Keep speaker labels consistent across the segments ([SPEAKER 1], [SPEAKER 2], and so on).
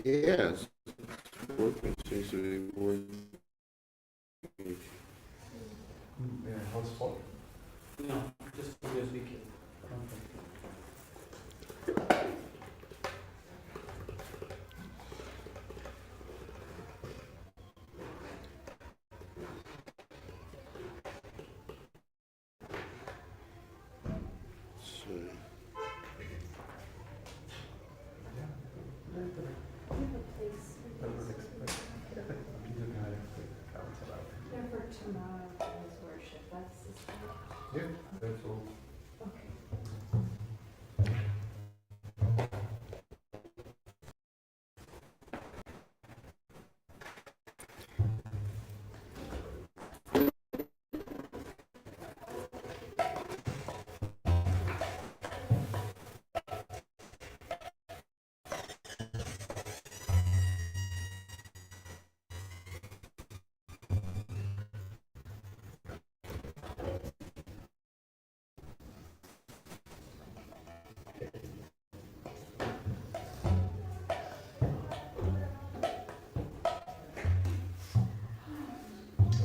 [SPEAKER 1] Yes, it's working, seems to be working.
[SPEAKER 2] Hotspot?
[SPEAKER 3] No, just USB cable.
[SPEAKER 1] So,
[SPEAKER 4] Yeah, for tomorrow's worship, that's the stuff.
[SPEAKER 2] Yeah, that's all.
[SPEAKER 4] Okay.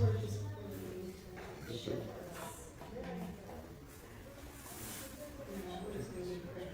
[SPEAKER 4] Or just ship this. Yeah, we're just gonna be quick.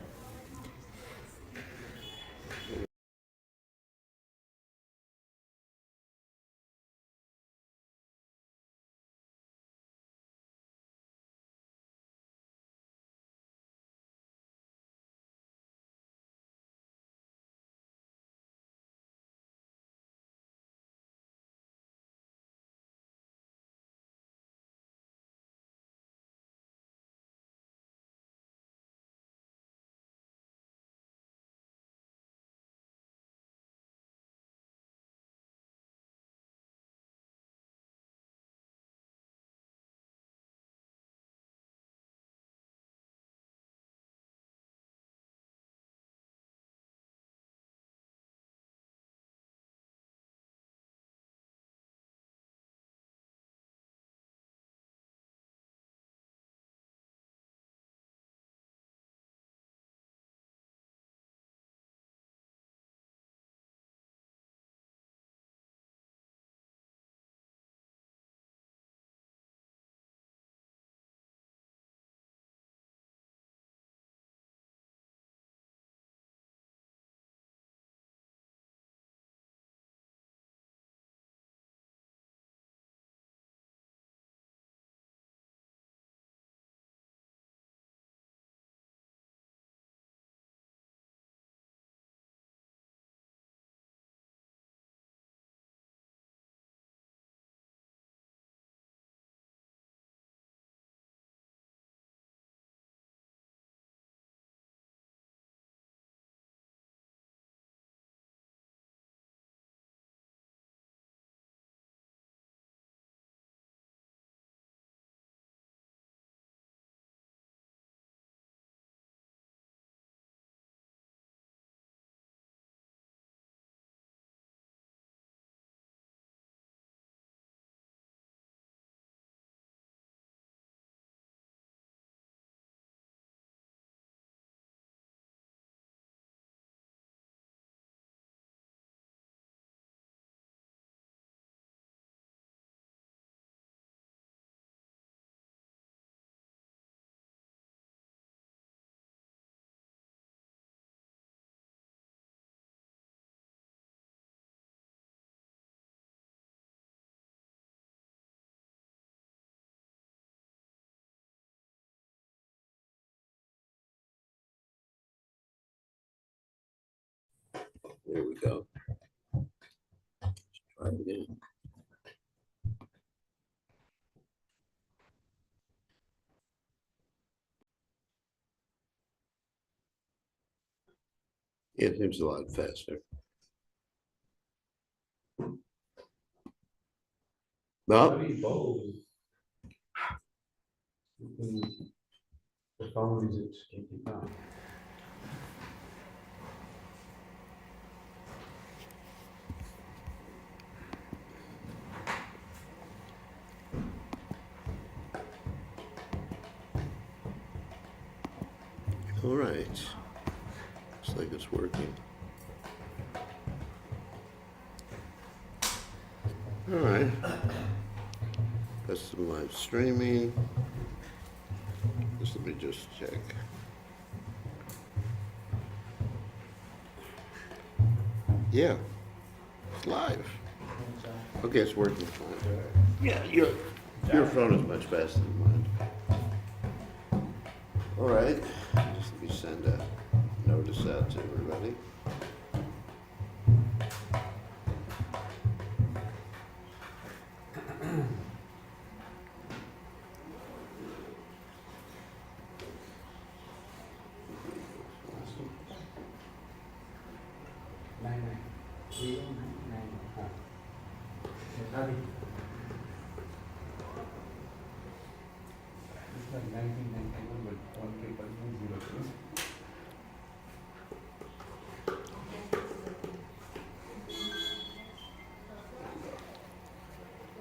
[SPEAKER 1] there we go. Try it again. It seems a lot faster. No,
[SPEAKER 2] Maybe both. The phone is it can keep down.
[SPEAKER 1] all right. Looks like it's working. All right. That's some live streaming. Just let me just check. Yeah, it's live. Okay, it's working fine. Yeah, your phone is much faster than mine. All right, just let me send a notice out to everybody.
[SPEAKER 2] It's like 1991, but 1 paper, 0.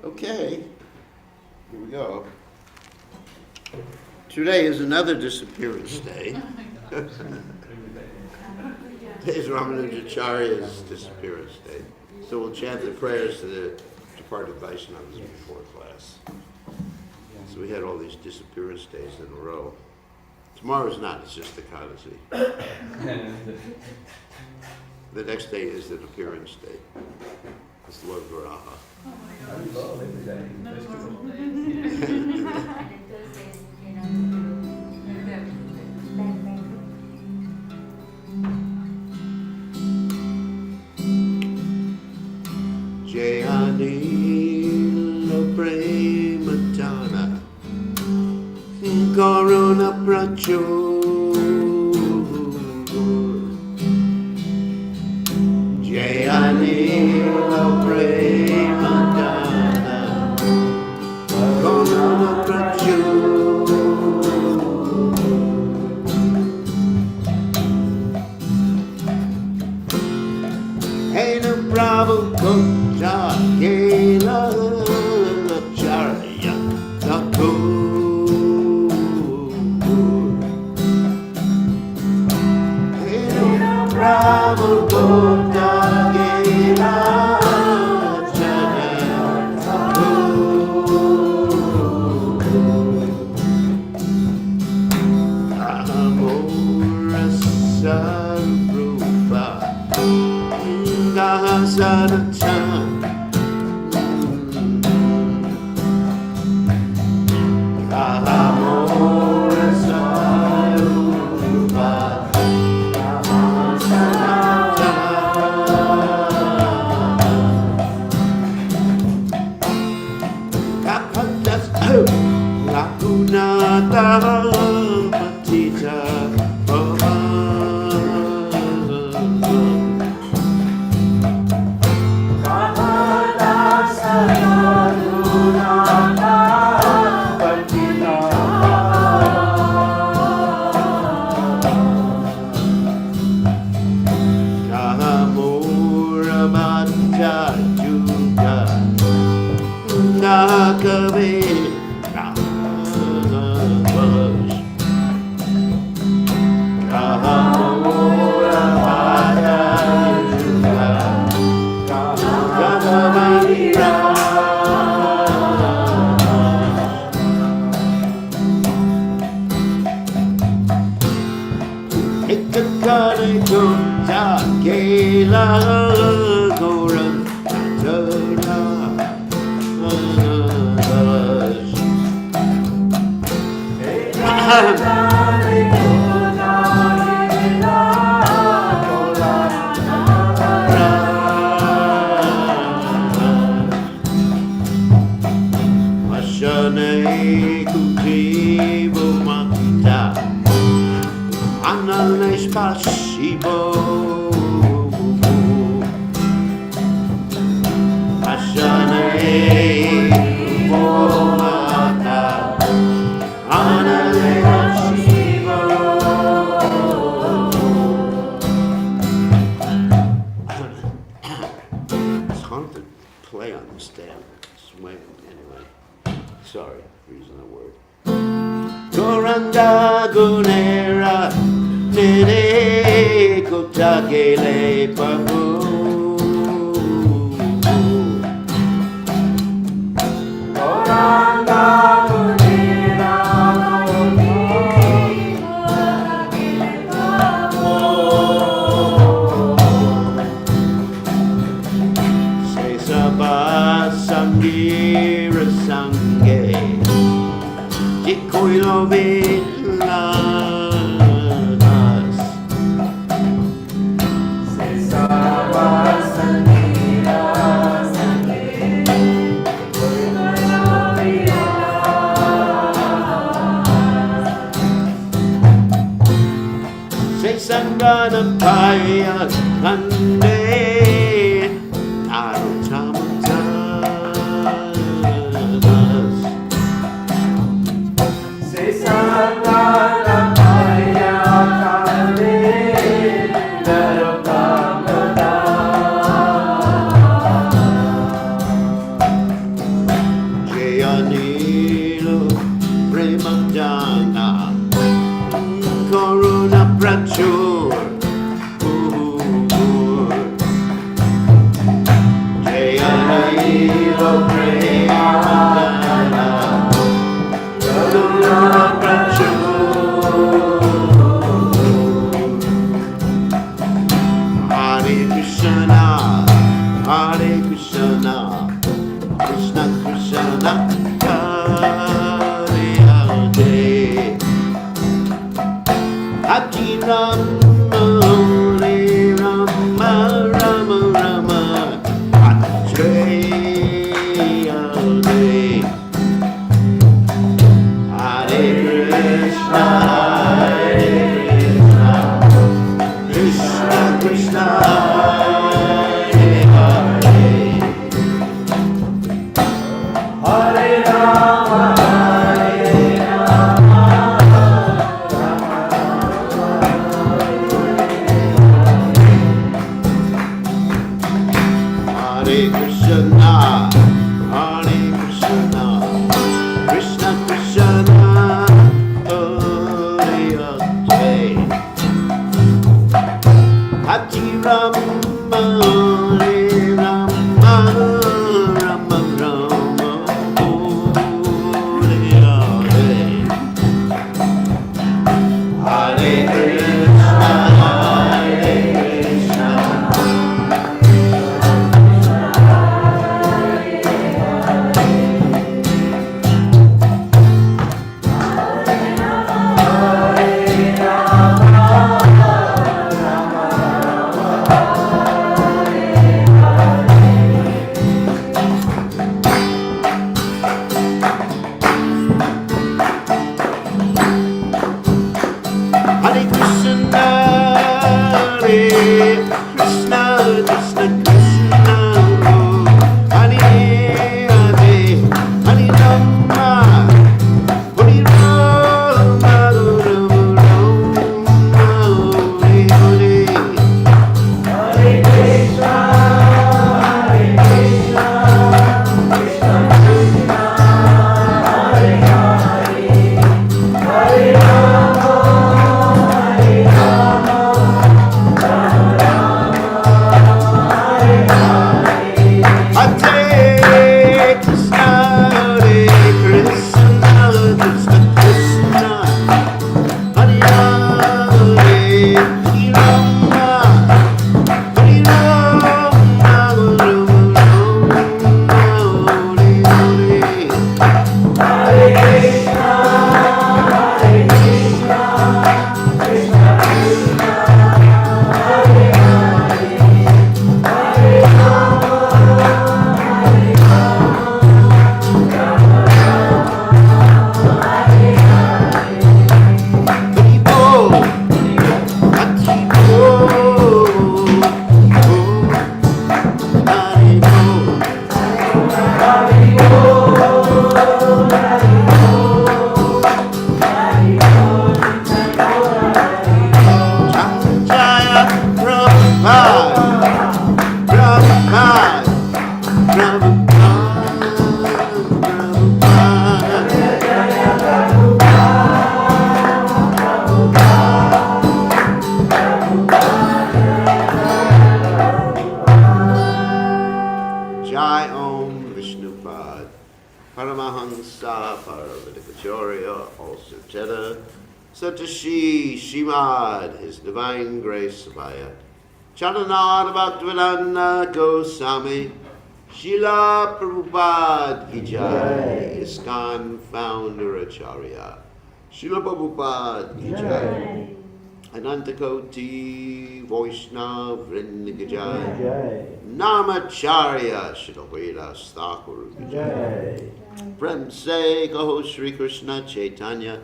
[SPEAKER 1] Okay, here we go. Today is another disappearance day. Today's Ramanujacharya's disappearance day. So we'll chant the prayers to the departed Vaishnavas before class. So we had all these disappearance days in a row. Tomorrow's not, it's just Ekadasi. The next day is the appearance day. It's Lord Varaha. Jayanila Prematana Karuna Pracho Jayanila Prematana Karuna Pracho Ain't a problem Kela Charya Thakur Hena Bravo Gota Kela Charya Thakur Amora Sarupa Gahasanatan Jai Sangana Paya Kande Narotamadas
[SPEAKER 2] Se Sangana Maya Kande Narotamada
[SPEAKER 1] Jayanilo Premanjana Corona Prachur Jayanilo Premanjana Corona Prachur Hare Krishna Hare Krishna Krishna Krishna Hare Hare Hare Rama Hare Rama Rama Rama Hare Hare Hare Krishna Krishna Krishna Hare Hare
[SPEAKER 2] Hare Rama
[SPEAKER 1] Hare Krishna, Hare Krishna, Krishna Krishna, Hare Hare, Hare Rama, Hare Rama, Rama Rama, Hare Hare, Hare Krishna, Hare Krishna. Hare Krishna, Hare Krishna, Krishna Krishna, Hare Hare, Hare Rama, Hare Rama, Hare Hare.
[SPEAKER 2] Hare Krishna, Hare Krishna, Krishna Krishna, Hare Hare, Hare Rama, Hare Rama, Rama Rama, Hare Hare.
[SPEAKER 1] Hare Krishna, Hare Krishna, Krishna Krishna, Hare Hare, Hare Rama, Hare Rama, Hare
[SPEAKER 2] Hare Krishna, Hare Krishna, Krishna Krishna, Hare Hare, Hare Rama, Hare Rama, Rama Rama, Hare Hare.
[SPEAKER 1] Hare Bol, Hare Bol, Hare Bol. Jaya Prabhupada, Prabhupada, Jai Om Vishnupad, Paramahansa, Paravatikacharya, also Jetta, Satashi Shimad, His Divine Grace Savaya, Chananad Bhaktivedanta Goswami, Srila Prabhupada Ki Jai, ISKCON Founder Acharya, Srila Prabhupada Ki Jai, Anantakoti Vaishnav Vrinda Ki Jai, Namacharya Srila Vedas Thakur Ki Jai, Prem Se Kaho Sri Krishna Chaitanya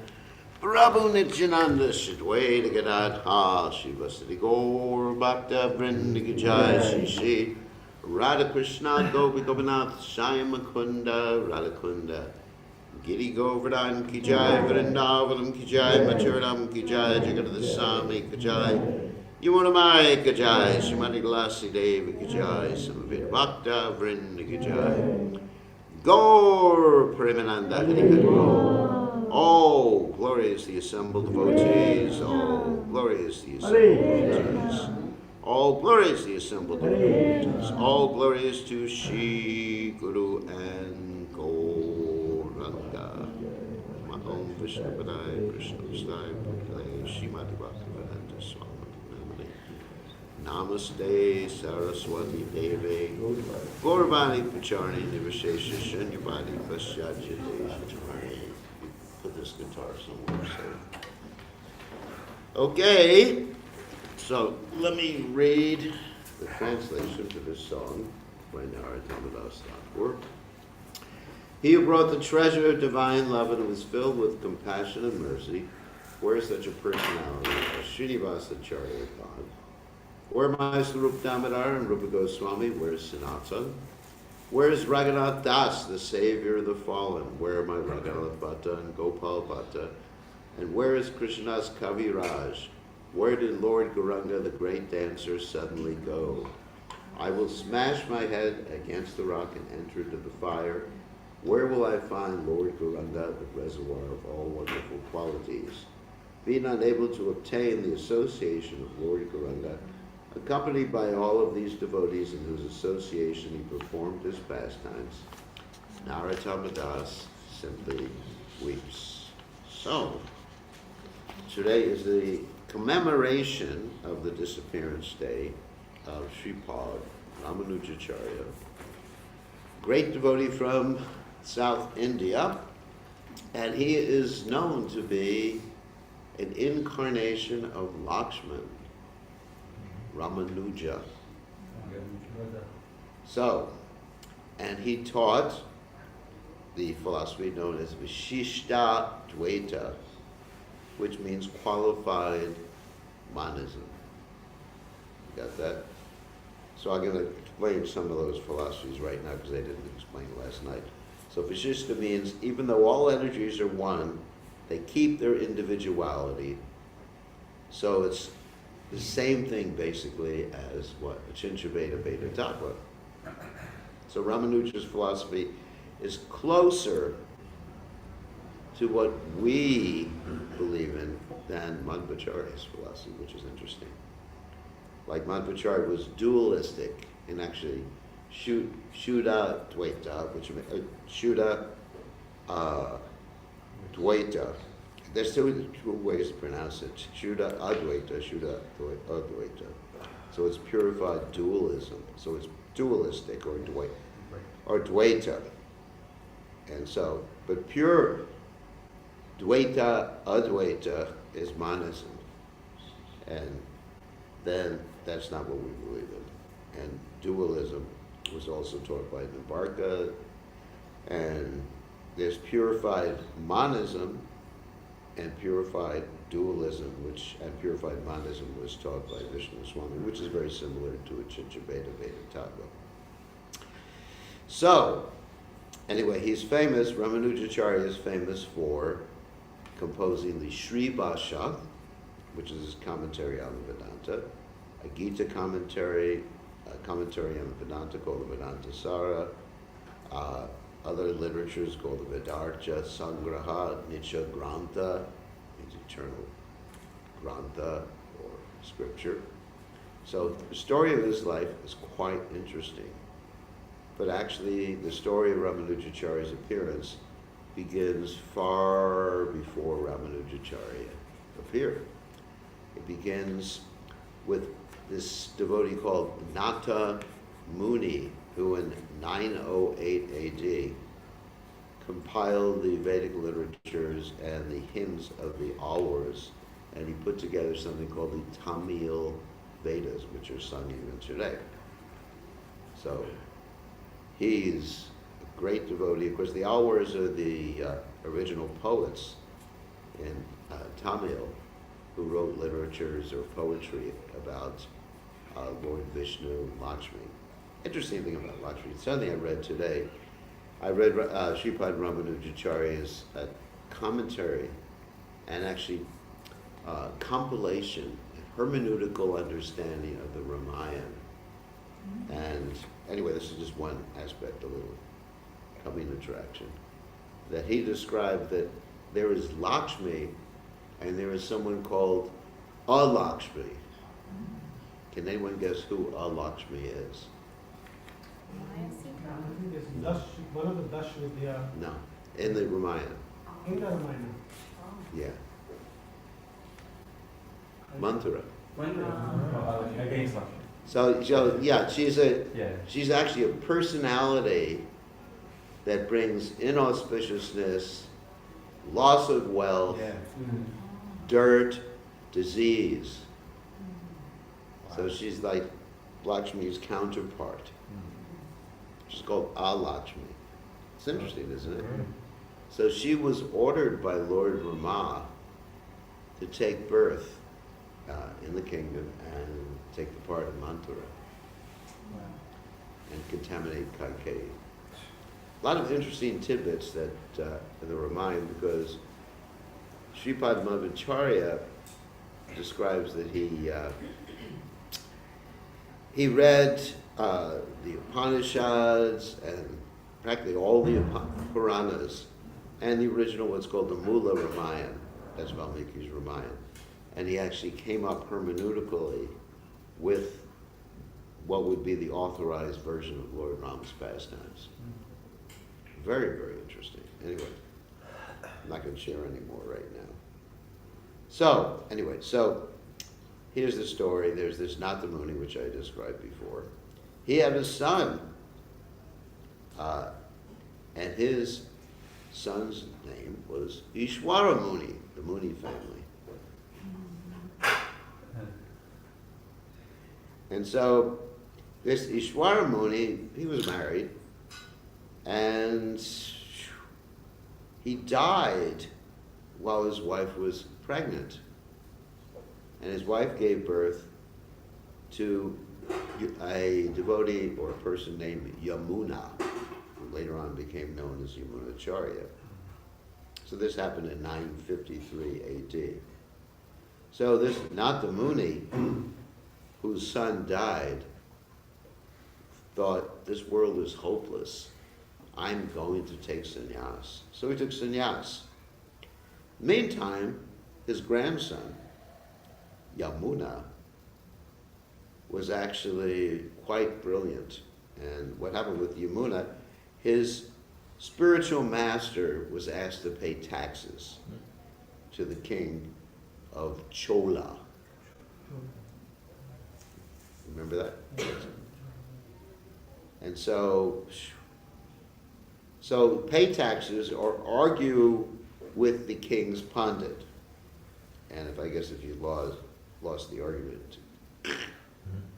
[SPEAKER 1] Prabhu Nityananda Shidweda Gadadha Shivasati Gaur Bhakta Vrinda Gijay Shri Shri Radha Krishna Gopi Gopinath Shyama Kunda Radha Kunda Giri Govardhan Ki Jai Vrindavanam Ki Jai Machuranam Ki Jai Jagadada Swami Ki Jai Yamunamai Ki Jai Srimati Glasi Devi Ki Jai Samavita Bhakta Vrinda Ki Jai Gaur Premananda Hari Hari Bol. Oh, glorious the assembled devotees. Oh, glorious the assembled devotees. All glorious the assembled devotees. All glorious to Shri Guru and Gauranga. Om Vishnu Padaya Krishna Vishnu Padaya Srimati Bhaktivedanta Swami Namani. Namaste Saraswati Devi Gauravani Pacharni Nivashesha Shanyavadi Pasyajya Devi. Put this guitar somewhere. So. Okay, so let me read the translation to this song by Narottam Das Thakur. He who brought the treasure of divine love and was filled with compassion and mercy, where is such a personality as Srinivasa Acharya God? Where my Swarup Damodar and Rupa Goswami? Where is Sanatana? Where is Raghunath Das, the savior of the fallen? Where are my Raghunath Bhatta and Gopal Bhatta? And where is Krishna's Kavi Raj? Where did Lord Gauranga, the great dancer, suddenly go? I will smash my head against the rock and enter into the fire. Where will I find Lord Gauranga, the reservoir of all wonderful qualities? Being unable to obtain the association of Lord Gauranga, accompanied by all of these devotees in whose association he performed his pastimes, Narottam Das simply weeps. So, today is the commemoration of the disappearance day of Sripad Ramanujacharya, great devotee from South India, and he is known to be an incarnation of Lakshman, Ramanuja. So, and he taught the philosophy known as Vishishta Dvaita, which means qualified monism. Got that? So I'm going to explain some of those philosophies right now because I didn't explain last night. So Vishishta means even though all energies are one, they keep their individuality. So it's the same thing basically as what? Achincha Veda Veda Tattva. So Ramanuja's philosophy is closer to what we believe in than Madhvacharya's philosophy, which is interesting. Like Madhvacharya was dualistic and actually Shuddha Dvaita, which Shuddha Dvaita. There's two ways to pronounce it. Shuddha Advaita, Shuddha Advaita. So it's purified dualism. So it's dualistic or Dvaita. And so, but pure Dvaita, Advaita is monism. And then that's not what we believe in. And dualism was also taught by Nimbarka. And there's purified monism and purified dualism, and purified monism was taught by Vishnu Swami, which is very similar to Achincha Veda Veda Tattva. So, anyway, he's famous, Ramanujacharya is famous for composing the Sri Bhasha, which is his commentary on the Vedanta, a Gita commentary, a commentary on the Vedanta called the Vedanta Sara, other literatures called the Vedartha, Sangraha, Nitya Grantha, means eternal Grantha or scripture. So the story of his life is quite interesting. But actually the story of Ramanujacharya's appearance begins far before Ramanujacharya appeared. It begins with this devotee called Nata Muni, who in 908 AD compiled the Vedic literatures and the hymns of the Alwars, and he put together something called the Tamil Vedas, which are sung even today. So he's a great devotee. Of course, the Alwars are the original poets in Tamil who wrote literatures or poetry about Lord Vishnu, Lakshmi. Interesting thing about Lakshmi, something I read today. I read Sripad Ramanujacharya's commentary and actually compilation, hermeneutical understanding of the Ramayana. And anyway, this is just one aspect, a little coming attraction, that he described that there is Lakshmi and there is someone called Alakshmi. Can anyone guess who Alakshmi is?
[SPEAKER 2] I think it's one of the Dash Vidya
[SPEAKER 1] No, in the Ramayana.
[SPEAKER 2] in the Ramayana.
[SPEAKER 1] Yeah. Manthura.
[SPEAKER 3] Against Lakshmi.
[SPEAKER 1] So yeah,
[SPEAKER 3] Yeah.
[SPEAKER 1] she's actually a personality that brings inauspiciousness, loss of wealth,
[SPEAKER 3] Yeah.
[SPEAKER 1] dirt, disease. So she's like Lakshmi's counterpart. She's called Alakshmi. It's interesting, isn't it? So she was ordered by Lord Rama to take birth in the kingdom and take the part of Manthura and contaminate Kaikeyi. A lot of interesting tidbits that in the Ramayana, because Sripad Madhvacharya describes that he read the Upanishads and practically all the Puranas and the original what's called the Mula Ramayana, that's Valmiki's Ramayana, and he actually came up hermeneutically with what would be the authorized version of Lord Rama's pastimes. Very, very interesting. Anyway, I'm not going to share any more right now. So, anyway, here's the story. There's this Natamuni, which I described before. He had a son, and his son's name was Ishwara Muni, the Muni family. And so, this Ishwara Muni, he was married, and he died while his wife was pregnant. And his wife gave birth to a devotee or a person named Yamuna, who later on became known as Yamunacharya. So this happened in 953 AD. So this Natamuni, whose son died, thought, this world is hopeless. I'm going to take sannyas. So he took sannyas. Meantime, his grandson, Yamuna, was actually quite brilliant. And what happened with Yamuna, his spiritual master was asked to pay taxes to the king of Chola. Remember that? And so pay taxes or argue with the king's pandit. And if you lost the argument,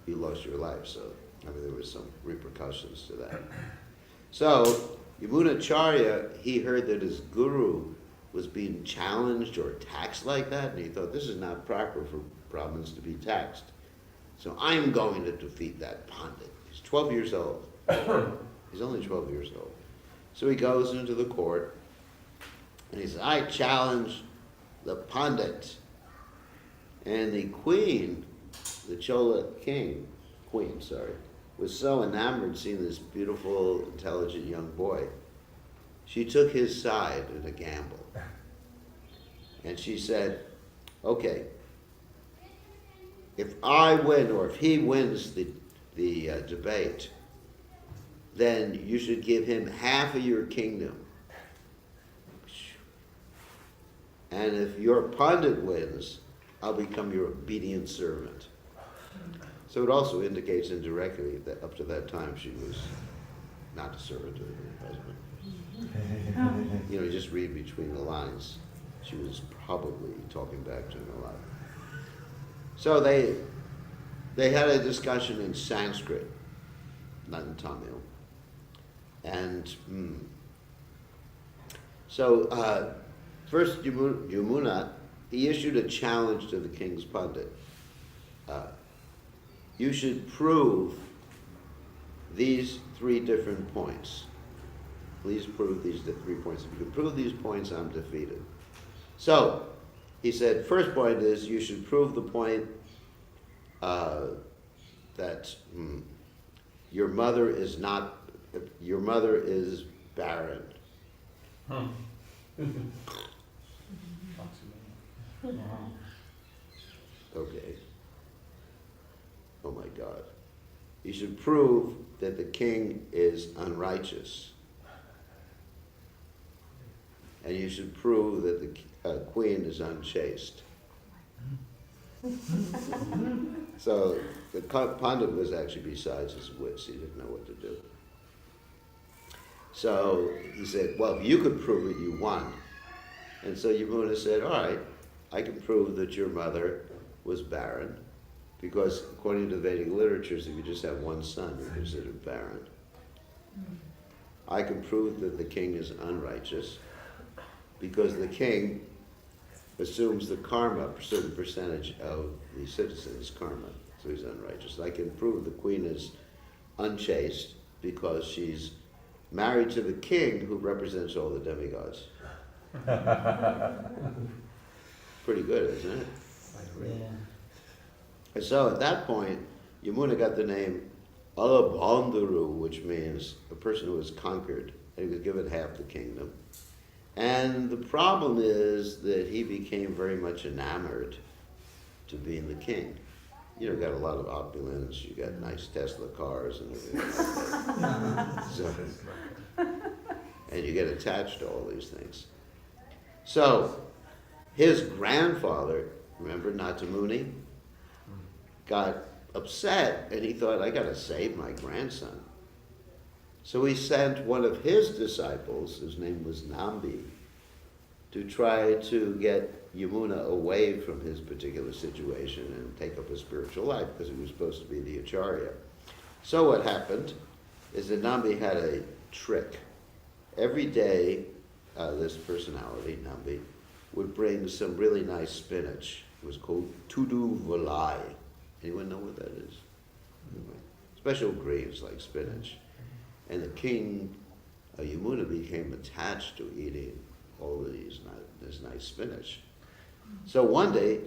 [SPEAKER 1] you lost your life. So, there was some repercussions to that. So, Yamunacharya, he heard that his guru was being challenged or taxed like that, and he thought, this is not proper for Brahmins to be taxed. So I'm going to defeat that pandit. He's 12 years old. He's only 12 years old. So he goes into the court, and he says, I challenge the pandit. And the queen, the Chola queen, was so enamored seeing this beautiful, intelligent young boy. She took his side in a gamble. And she said, okay, if I win or if he wins the debate, then you should give him half of your kingdom. And if your pandit wins, I'll become your obedient servant. So it also indicates indirectly that up to that time she was not a servant to her husband. Just read between the lines. She was probably talking back to him a lot. So they had a discussion in Sanskrit, not in Tamil. And so First, Yamuna, he issued a challenge to the king's pundit. You should prove these 3 different points. Please prove these 3 points. If you can prove these points, I'm defeated. So, he said, first point is you should prove the point that your mother is barren. Okay. Oh my God. You should prove that the king is unrighteous. And you should prove that the queen is unchaste. So the Pandit was actually besides his wits. He didn't know what to do. So he said, well, if you could prove it, you won. And so Yamuna said, all right, I can prove that your mother was barren, because according to Vedic literatures, if you just have one son, you're considered barren. I can prove that the king is unrighteous, because the king assumes the karma, a certain percentage of the citizens' karma, so he's unrighteous. I can prove the queen is unchaste, because she's married to the king who represents all the demigods. Pretty good, isn't it?
[SPEAKER 5] Yeah.
[SPEAKER 1] And so at that point, Yamuna got the name Alabandharu, which means a person who was conquered, and he was given half the kingdom. And the problem is that he became very much enamored to being the king. You know, got a lot of opulence, you got nice Tesla cars and everything like that. So, and you get attached to all these things. So, his grandfather, remember Natamuni, got upset and he thought, I gotta save my grandson. So he sent one of his disciples, whose name was Nambi, to try to get Yamuna away from his particular situation and take up a spiritual life, because he was supposed to be the Acharya. So what happened is that Nambi had a trick. Every day, this personality, Nambi, would bring some really nice spinach. It was called tudu valai. Anyone know what that is? Special greens like spinach. And the king, Yamuna, became attached to eating all of this nice spinach. So one day,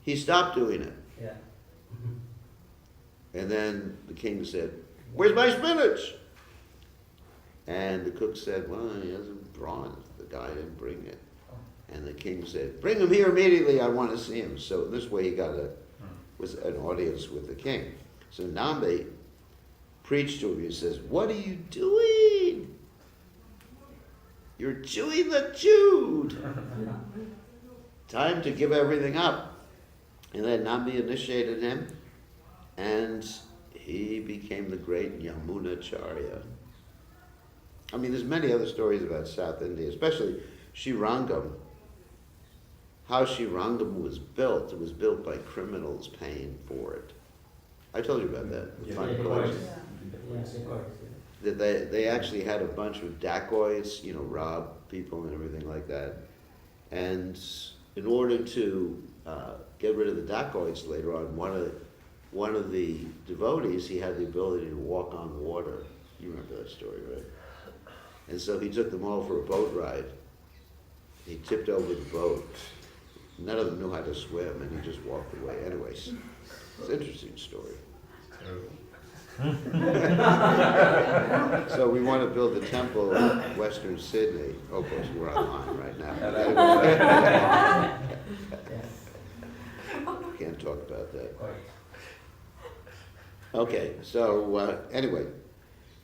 [SPEAKER 1] he stopped doing it.
[SPEAKER 5] Yeah.
[SPEAKER 1] And then the king said, where's my spinach? And the cook said, well, he hasn't brought it. The guy didn't bring it. And the king said, bring him here immediately, I want to see him. So this way he got was an audience with the king. So Nambi preached to him. He says, what are you doing? You're chewing the chewed. Time to give everything up. And then Nambi initiated him, and he became the great Yamunacharya. I mean, there's many other stories about South India, especially Srirangam. How Srirangam was built. It was built by criminals paying for it. I told you about that.
[SPEAKER 3] Yeah.
[SPEAKER 1] Fine
[SPEAKER 3] Yeah.
[SPEAKER 1] collection.
[SPEAKER 5] Yeah.
[SPEAKER 1] That they actually had a bunch of dacoits, rob people and everything like that. And in order to get rid of the dacoits later on, one of the devotees, he had the ability to walk on water. You remember that story, right? And so he took them all for a boat ride. He tipped over the boat. None of them knew how to swim, and he just walked away. Anyways, it's an interesting story. So we want to build a temple in Western Sydney. Oh, of course, we're online right now. Can't talk about that. Okay, so anyway.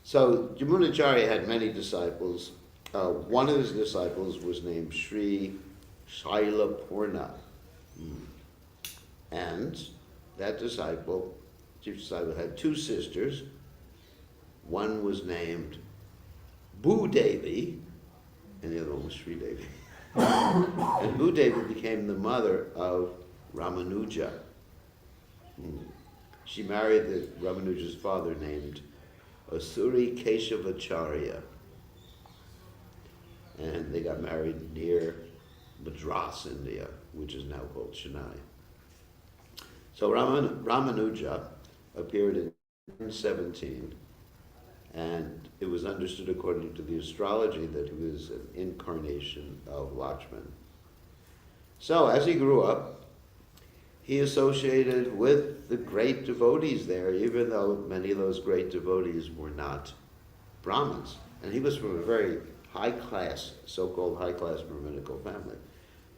[SPEAKER 1] So Yamunacharya had many disciples. One of his disciples was named Sri Shailapurna. And that disciple, chief disciple, had 2 sisters. One was named Bhudevi, and the other one was Sri Devi. And Bhudevi became the mother of Ramanuja. She married Ramanuja's father named Asuri Keshavacharya. And they got married near Madras, India, which is now called Chennai. So Ramanuja appeared in 17, and it was understood according to the astrology that he was an incarnation of Lakshman. So as he grew up, he associated with the great devotees there, even though many of those great devotees were not Brahmins. And he was from a very high-class, so-called high-class Brahminical family.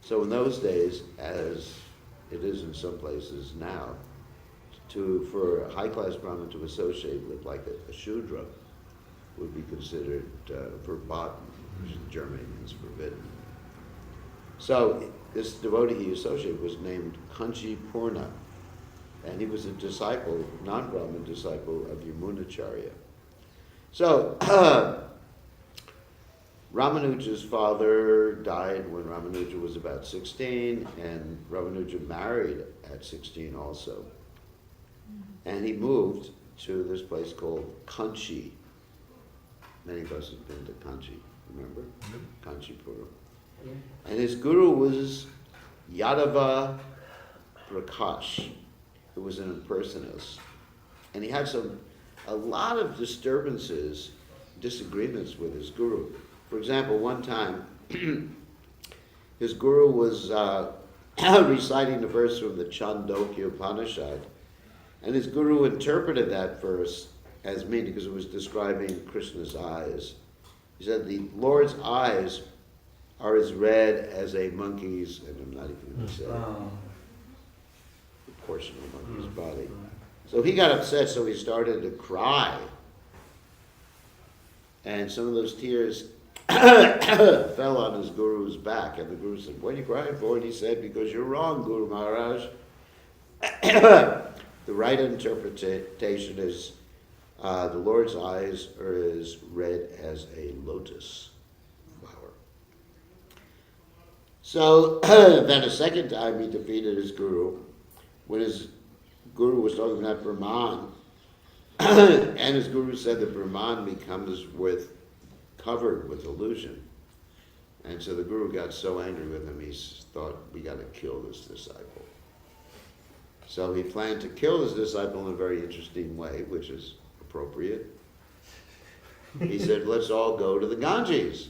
[SPEAKER 1] So in those days, as it is in some places now, for a high-class Brahmin to associate with like a Shudra would be considered verboten, which in Germany means forbidden. So this devotee he associated was named Kanchi Purna, and he was a disciple, non-Brahmin disciple of Yamunacharya. So Ramanuja's father died when Ramanuja was about 16, and Ramanuja married at 16 also. And he moved to this place called Kanchi. Many of us have been to Kanchi, remember? Kanchipur.
[SPEAKER 5] Yeah.
[SPEAKER 1] And his guru was Yadava Prakash, who was an impersonist. And he had a lot of disturbances, disagreements with his guru. For example, one time, his guru was reciting the verse from the Chandogya Upanishad, and his guru interpreted that verse as meaning, because it was describing Krishna's eyes. He said, the Lord's eyes are as red as a monkey's, and I'm not even going to say the portion of a monkey's body. So he got upset, so he started to cry. And some of those tears fell on his guru's back, and the guru said, what are you crying for? And he said, because you're wrong, Guru Maharaj. The right interpretation is the Lord's eyes are as red as a lotus flower. So then a second time he defeated his guru when his guru was talking about Brahman. And his guru said that Brahman becomes covered with illusion. And so the guru got so angry with him, he thought, we got to kill this disciple. So he planned to kill his disciple in a very interesting way, which is appropriate. He said, let's all go to the Ganges.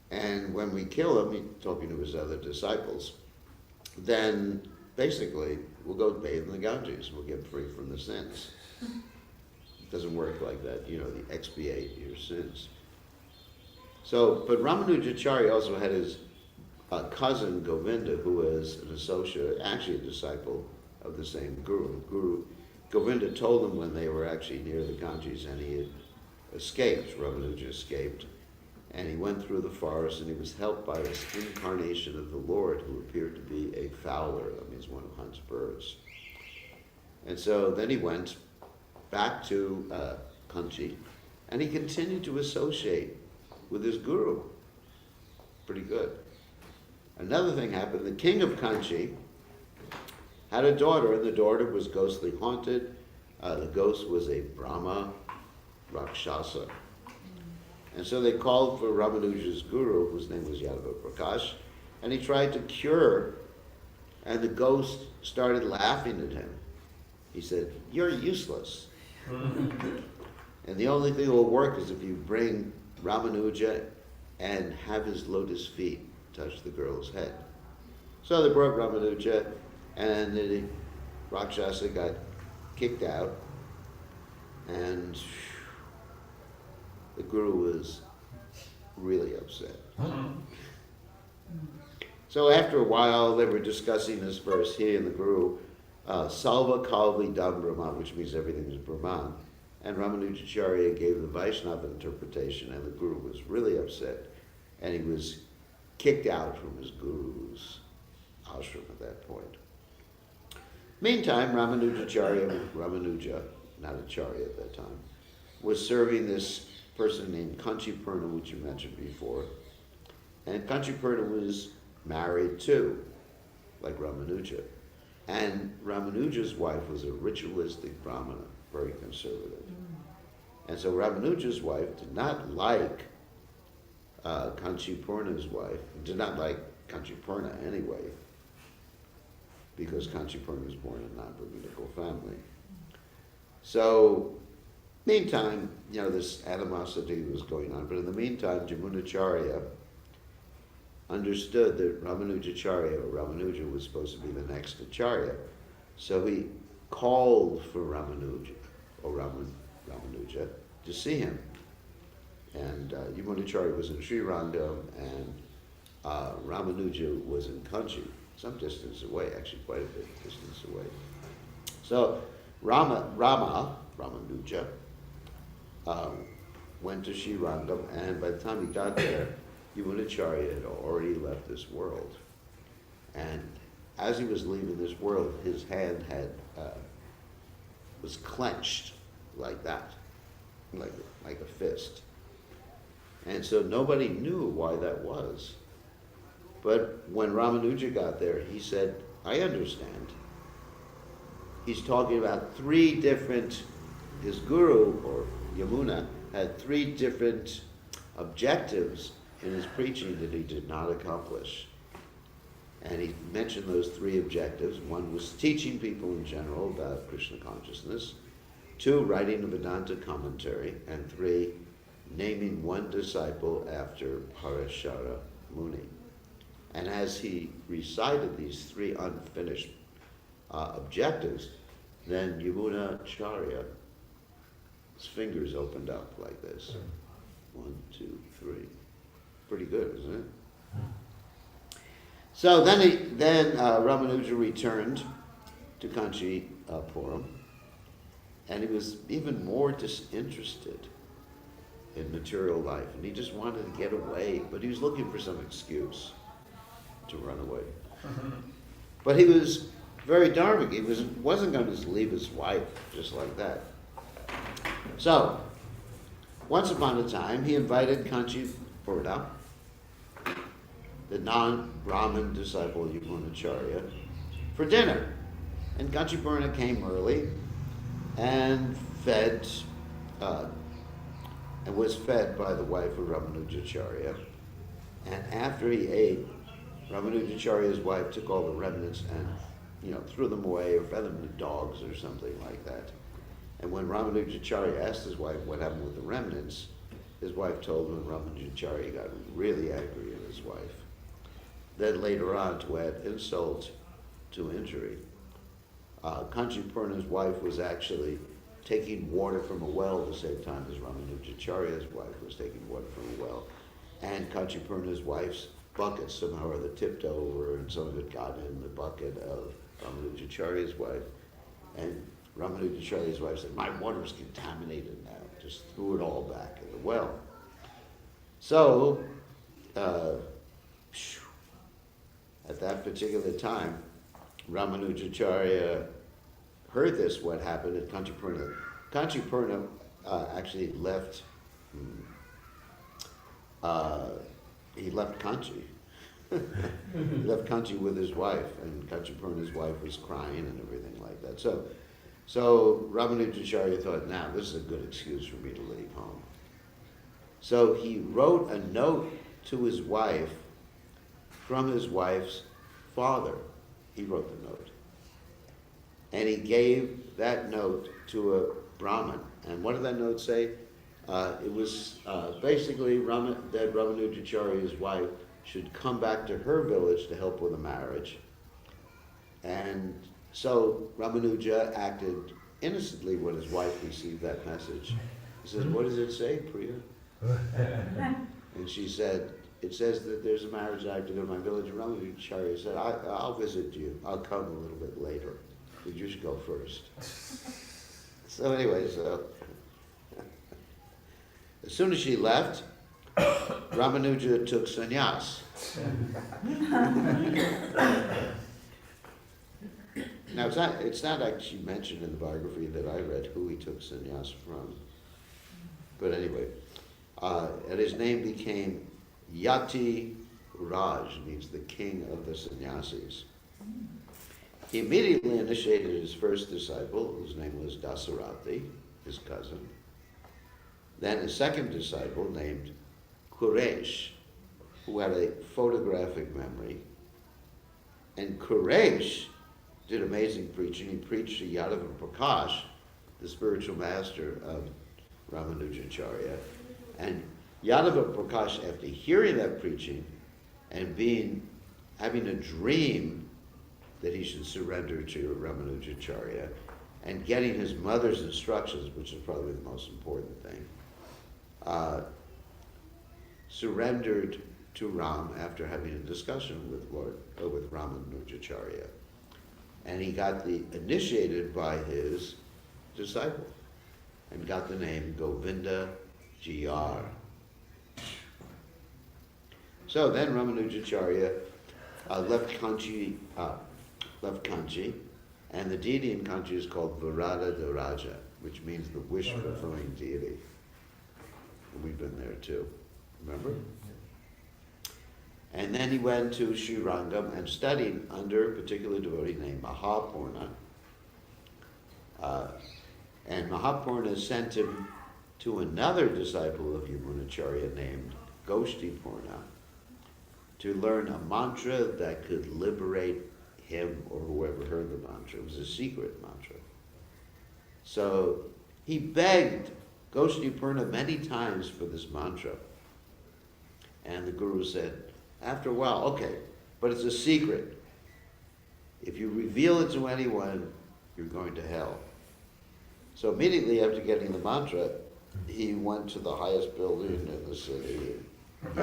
[SPEAKER 1] And when we kill him, he's talking to his other disciples, then basically we'll go bathe in the Ganges. We'll get free from the sins. It doesn't work like that, you expiate your sins. So, but Ramanujacharya also had his cousin Govinda, who was an associate, actually a disciple of the same guru. Govinda told him when they were actually near the Ganges, and he had escaped. Ramanuja escaped, and he went through the forest, and he was helped by this incarnation of the Lord, who appeared to be a fowler, that means one who hunts birds. And so then he went back to Kanchi, and he continued to associate with his guru. Pretty good. Another thing happened. The king of Kanchi had a daughter, and the daughter was ghostly haunted. The ghost was a Brahma Rakshasa. And so they called for Ramanuja's guru, whose name was Yadava Prakash, and he tried to cure, and the ghost started laughing at him. He said, you're useless. And the only thing that will work is if you bring Ramanuja and have his lotus feet touch the girl's head. So they brought Ramanuja, and the Rakshasa got kicked out, and the guru was really upset. So after a while, they were discussing this verse, he and the guru, Salva Kalvi Dam Brahman, which means everything is Brahman. And Ramanujacharya gave the Vaishnava interpretation, and the guru was really upset, and he was kicked out from his guru's ashram at that point. Meantime, Ramanuja, not Acharya at that time, was serving this person named Kanchipurna, which you mentioned before. And Kanchipurna was married too, like Ramanuja. And Ramanuja's wife was a ritualistic Brahmana, very conservative. And so Ramanuja's wife did not like Kanchipurna's wife, did not like Kanchipurna anyway, because Kanchipurna was born in a non-Brahminical family. So, meantime, this animosity was going on, but in the meantime, Jamunacharya understood that Ramanujacharya, or Ramanuja, was supposed to be the next Acharya. So he called for Ramanuja, or Ramanuja, to see him. And Yamunacharya was in Srirangam, and Ramanuja was in Kanchi, some distance away, actually quite a bit distance away. So Ramanuja, went to Srirangam, and by the time he got there, Yamunacharya had already left this world. And as he was leaving this world, his hand was clenched like that, like a fist. And so nobody knew why that was. But when Ramanuja got there, he said, I understand. He's talking about his guru, or Yamuna, had 3 different objectives in his preaching that he did not accomplish. And he mentioned those 3 objectives. 1 was teaching people in general about Krishna consciousness. 2, writing a Vedanta commentary. And 3, naming one disciple after Parashara Muni. And as he recited these 3 unfinished objectives, then Yamunacharya's fingers opened up like this. 1, 2, 3. Pretty good, isn't it? So then Ramanuja returned to Kanchipuram, and he was even more disinterested in material life, and he just wanted to get away, but he was looking for some excuse to run away. But he was very dharmic. He wasn't going to just leave his wife just like that. So, once upon a time, he invited Kanchipurna, the non-Brahmin disciple of Yamunacharya, for dinner. And Kanchipurna came early and was fed by the wife of Ramanujacharya. And after he ate, Ramanujacharya's wife took all the remnants and threw them away or fed them to dogs or something like that. And when Ramanujacharya asked his wife what happened with the remnants, his wife told him, and Ramanujacharya got really angry at his wife. Then later on, to add insult to injury, Kanchipurna's wife was actually taking water from a well at the same time as Ramanujacharya's wife was taking water from a well. And Kanchipurna's wife's bucket somehow or other tipped over, and some of it got in the bucket of Ramanujacharya's wife. And Ramanujacharya's wife said, my water's contaminated now. Just threw it all back in the well. So, at that particular time, Ramanujacharya heard this, what happened at Kanchipurna. Kanchipurna actually left, he left Kanchi. He left Kanchi with his wife, and Kanchipurna's wife was crying and everything like that. So Ramanujacharya thought, now this is a good excuse for me to leave home. So he wrote a note to his wife from his wife's father. He wrote the note. And he gave that note to a Brahmin. And what did that note say? It was basically that Ramanujacharya's wife should come back to her village to help with a marriage. And so Ramanuja acted innocently when his wife received that message. He says, what does it say, Priya? And she said, it says that there's a marriage act to go to my village. And Ramanujacharya said, I'll visit you. I'll come a little bit later, but you should go first. So anyway, as soon as she left, Ramanuja took sannyas. Now, it's not actually mentioned in the biography that I read who he took sannyas from. But anyway, and his name became Yati Raj, means the king of the sannyasis. He immediately initiated his first disciple, whose name was Dasarathi, his cousin. Then his second disciple, named Quraysh, who had a photographic memory. And Quraysh did amazing preaching. He preached to Yadava Prakash, the spiritual master of Ramanujacharya. And Yadava Prakash, after hearing that preaching and having a dream that he should surrender to Ramanujacharya, and getting his mother's instructions, which is probably the most important thing, surrendered to Ram after having a discussion with Ramanujacharya. And he got initiated by his disciple and got the name Govinda G.R. So then Ramanujacharya left Kanchi, and the deity in Kanchi is called Varada Daraja, which means the wish-fulfilling deity. And we've been there too, remember? And then he went to Srirangam and studied under a particular devotee named Mahapurna. And Mahapurna sent him to another disciple of Yamunacharya named Goshtipurna to learn a mantra that could liberate him or whoever heard the mantra. It was a secret mantra. So he begged Goshtipurna many times for this mantra. And the Guru said, after a while, okay, but it's a secret. If you reveal it to anyone, you're going to hell. So immediately after getting the mantra, he went to the highest building in the city and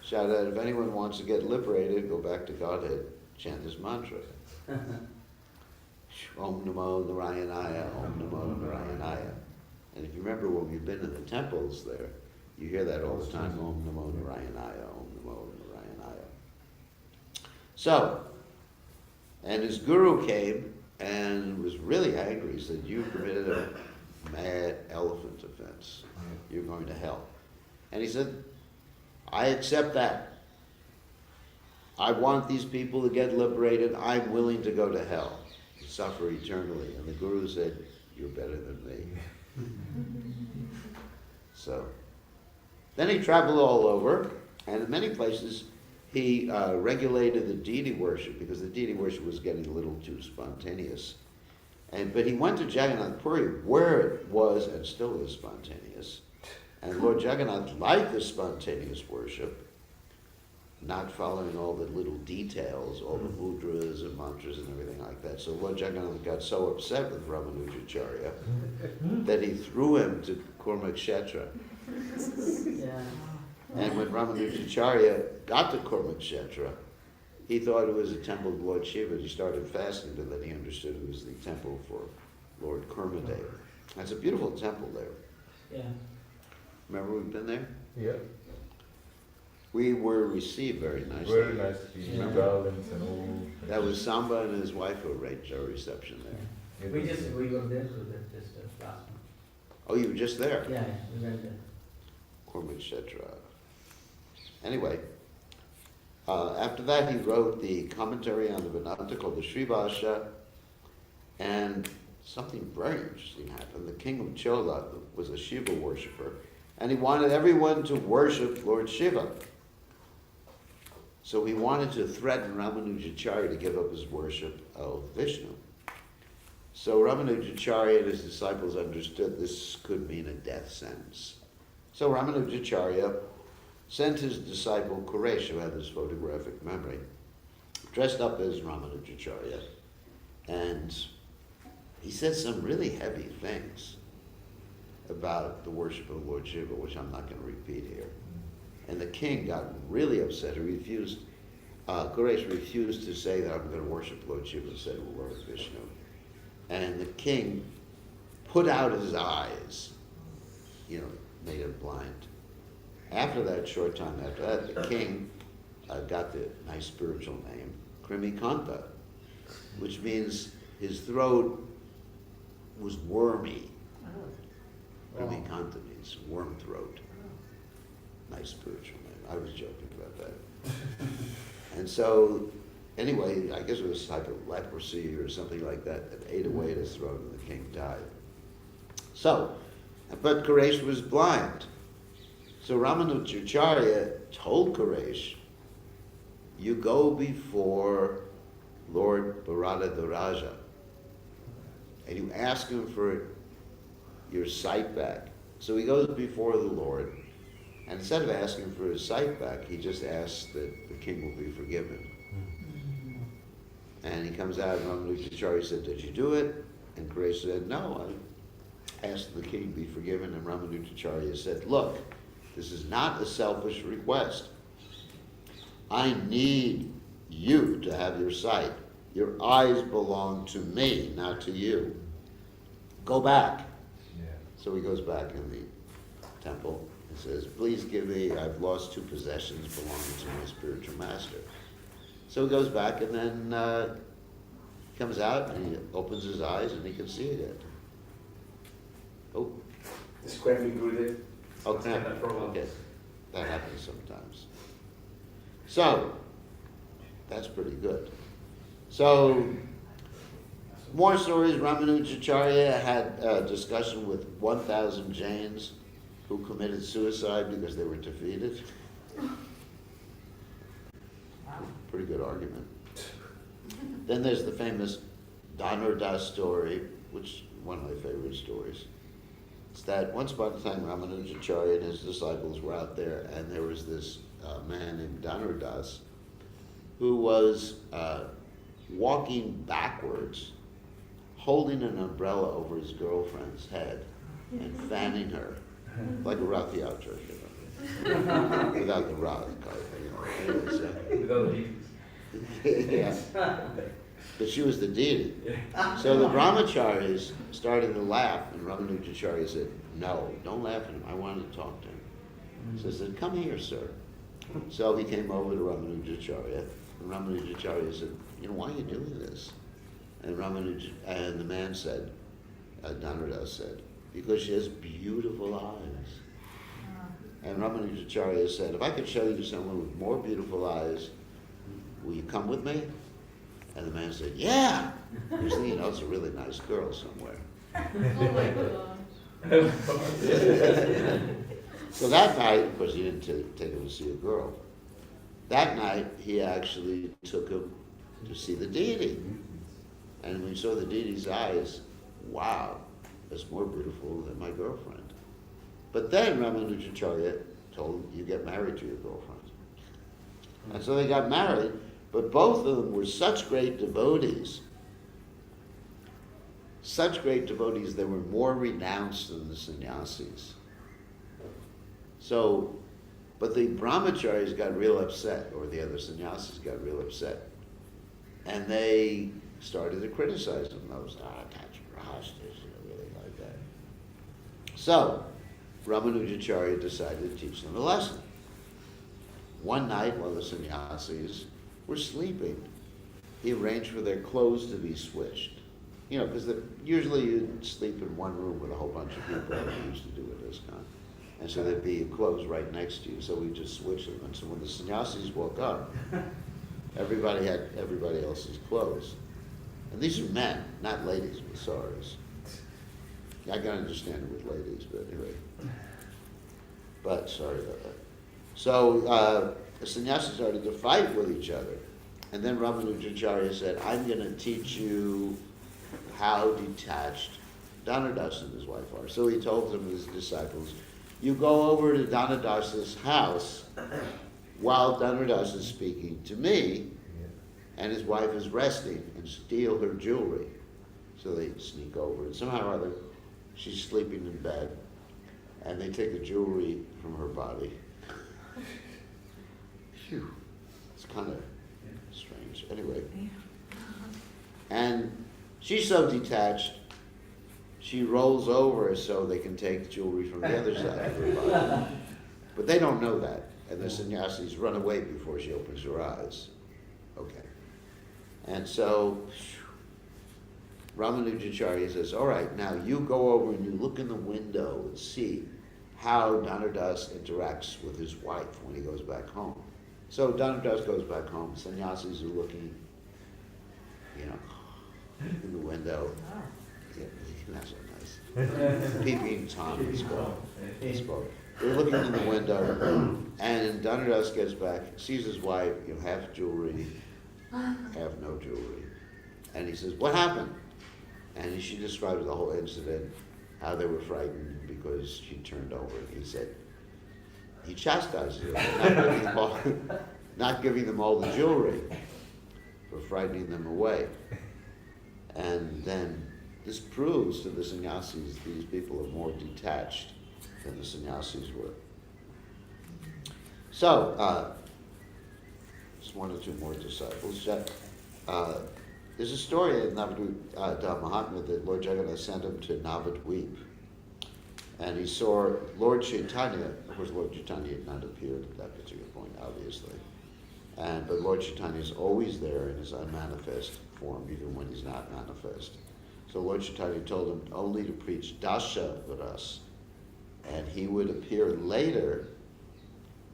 [SPEAKER 1] shouted out, if anyone wants to get liberated, go back to Godhead, chant this mantra. Om Namo Narayanaya, Om Namo Narayanaya. And if you remember when we've been in the temples there, you hear that all the time, Om Namo Narayanaya, Om Namo Narayanaya. So, and his guru came and was really angry. He said, you committed a mad elephant offense. You're going to hell. And he said, I accept that. I want these people to get liberated. I'm willing to go to hell, suffer eternally. And the Guru said, you're better than me. So, then he traveled all over, and in many places he regulated the deity worship, because the deity worship was getting a little too spontaneous. But he went to Jagannath Puri, where it was and still is spontaneous. And Lord Jagannath liked the spontaneous worship, not following all the little details, all the mudras and mantras and everything like that. So Lord Jagannath got so upset with Ramanujacharya that he threw him to Kurmakshetra.
[SPEAKER 5] Yeah.
[SPEAKER 1] And when Ramanujacharya got to Kurmakshetra, he thought it was a temple of Lord Shiva. He started fasting, but then he understood it was the temple for Lord Kurmadev. It's a beautiful temple there.
[SPEAKER 5] Yeah.
[SPEAKER 1] Remember we've been there?
[SPEAKER 3] Yeah.
[SPEAKER 1] We were received very nicely.
[SPEAKER 3] Very nice people,
[SPEAKER 5] Yeah.
[SPEAKER 3] garlands and all.
[SPEAKER 1] That was Samba and his wife who arranged our reception there.
[SPEAKER 5] We were there to that just last month.
[SPEAKER 1] Oh, you were just there?
[SPEAKER 5] Yeah, we went there.
[SPEAKER 1] Kurmakshetra. Anyway, after that he wrote the commentary on the Vedanta called the Srivasha, and something very interesting happened. The king of Chola was a Shiva worshipper, and he wanted everyone to worship Lord Shiva. So he wanted to threaten Ramanujacharya to give up his worship of Vishnu. So Ramanujacharya and his disciples understood this could mean a death sentence. So Ramanujacharya sent his disciple Quraysh, who had this photographic memory, dressed up as Ramanujacharya, and he said some really heavy things about the worship of Lord Shiva, which I'm not going to repeat here. And the king got really upset. He refused, Quraysh refused to say that I'm going to worship Lord Shiva, and said, well, Lord Vishnu. And the king put out his eyes, made him blind. After that, short time after that, the king got the nice spiritual name, Krimikanta, which means his throat was wormy. Krimikanta means worm throat. Nice spiritual name. I was joking about that. And so, anyway, I guess it was a type of leprosy or something like that that ate away at his throat, and the king died. So, but Quraysh was blind. So Ramanujacharya told Karesh, you go before Lord Bharadwaraja and you ask him for your sight back. So he goes before the Lord, and instead of asking for his sight back, he just asks that the king will be forgiven. And he comes out, and Ramanujacharya said, did you do it? And Karesh said, no, I asked the king to be forgiven. And Ramanujacharya said, look, this is not a selfish request. I need you to have your sight. Your eyes belong to me, not to you. Go back.
[SPEAKER 3] Yeah.
[SPEAKER 1] So he goes back in the temple and says, please give me, I've lost 2 possessions belonging to my spiritual master. So he goes back and then comes out and he opens his eyes and he can see again. Oh,
[SPEAKER 6] The square be good.
[SPEAKER 1] okay.
[SPEAKER 3] Stand up for a while.
[SPEAKER 1] Okay. That happens sometimes. So, that's pretty good. So, more stories. Ramanujacharya had a discussion with 1,000 Jains who committed suicide because they were defeated. Pretty good argument. Then there's the famous Dhanurdas story, which is one of my favorite stories. It's that once upon a time Ramanujacharya and his disciples were out there, and there was this man named Dhanurdas who was walking backwards, holding an umbrella over his girlfriend's head and fanning her like a Rath Yatra, without the Rath, Anyways,
[SPEAKER 3] With other people.
[SPEAKER 1] yeah. But she was the deity. So the brahmacharis started to laugh, and Ramanujacharya said, no, don't laugh at him. I wanted to talk to him. So I said, come here, sir. So he came over to Ramanujacharya, and Ramanujacharya said, why are you doing this? And the man said, Dhanurdas said, because she has beautiful eyes. And Ramanujacharya said, if I could show you someone with more beautiful eyes, will you come with me? And the man said, yeah. Usually, it's a really nice girl somewhere.
[SPEAKER 4] Oh my gosh.
[SPEAKER 1] So that night, of course, he didn't take him to see a girl. That night, he actually took him to see the deity. And when he saw the deity's eyes, wow, that's more beautiful than my girlfriend. But then Ramanujacharya told him, you get married to your girlfriend. And so they got married, but both of them were such great devotees, they were more renounced than the sannyasis. So, but the brahmacharis got real upset, or the other sannyasis got real upset. And they started to criticize them. Those, attached rastas, really like that. So, Ramanujacharya decided to teach them a lesson. One night, while the sannyasis were sleeping, he arranged for their clothes to be switched. Because usually you'd sleep in one room with a whole bunch of people, like we used to do at this time. And so there'd be clothes right next to you, so we just switched them. And so when the sannyasis woke up, everybody had everybody else's clothes. And these are men, not ladies with saris. I can understand it with ladies, but anyway. But sorry about that. So the sannyasis started to fight with each other. And then Ramanujacharya said, I'm going to teach you how detached Dhanurdas and his wife are. So he told some of his disciples, you go over to Dhanurdas's house while Dhanurdas is speaking to me, and his wife is resting, and steal her jewelry. So they sneak over, and somehow or other, she's sleeping in bed, and they take the jewelry from her body. Phew, it's kind of strange. Anyway, and she's so detached, she rolls over so they can take jewelry from the other side of her body. But they don't know that, and the sannyasis run away before she opens her eyes. Okay. And so Ramanujacharya says, all right, now you go over and you look in the window and see how Dhanurdas interacts with his wife when he goes back home. So Dhanurdas goes back home, sannyasis are looking, in the window. Yeah, that's so nice. Peeping Tom spoke. they're looking in the window, and Dhanadas gets back, sees his wife, half jewelry, half no jewelry. And he says, what happened? And she describes the whole incident, how they were frightened because she turned over. And he said, he chastises her for not giving them all the jewelry, for frightening them away. And then this proves to the sannyasis these people are more detached than the sannyasis were. So, just one or two more disciples. There's a story in Navadvip Mahatma that Lord Jagannath sent him to Navadvip. And he saw Lord Chaitanya. Of course, Lord Chaitanya had not appeared at that particular point, obviously. But Lord Chaitanya is always there in his unmanifest form, even when he's not manifest. So Lord Chaitanya told him only to preach Dasha Varas, and he would appear later